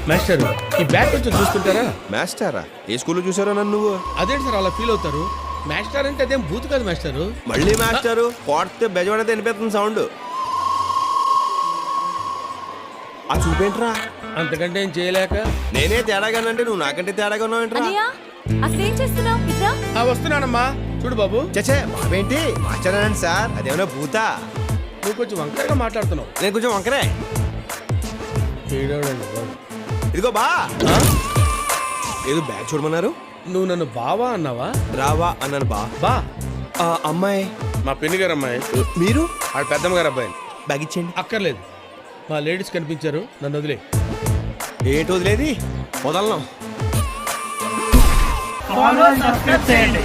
Master ఈ bag కొంచెం చూస్తుంటారా? మాస్టరా? ఏ స్కూల్లో చూసారో నన్ను నువ్వు? అదేంటి సార్ అలా ఫీల్ అవుతారు? మాస్టర్ అంటే అదేం బూత్ కాదు మాస్టర్. మళ్ళీ మాస్టరు కొడితే బెజవాడైతే వినిపిస్తుంది సౌండ్. ఆ చూపేంట్రా? అంతకంటే ఏం చేయలేక నేనే తేడాగానంటే నువ్వు నాకంటే తేడాగా ఉన్నావేంట్రా? అసలేం చేస్తున్నావు? ఇట్రా. వస్తున్నానమ్మా. చూడు బాబు, చచ్చే బాబేంటి మాస్టరేనండి సార్, అదేమన్నా భూతా? నువ్వు కొంచెం వంకరగా మాట్లాడుతున్నావు. నేను కొంచెం వంకరే. ఏడవడండి బాబు. ఇదిగో బా, ఏదో బ్యాగ్ చూడమన్నారు. నువ్వు నన్ను బావా అన్నావా? రావా అన్నాను బా. బా ఆ అమ్మాయి మా పిన్ని గారు అమ్మాయి. మీరు? ఆడ పెద్దమ్మ గారు అబ్బాయి. బ్యాగ్ ఇచ్చేయండి. అక్కర్లేదు, మా లేడీస్ కనిపించారు, నన్ను వదిలే. ఏంటి వదిలేది? వదలను. ఫాలో సబ్స్క్రైబ్ చేయండి.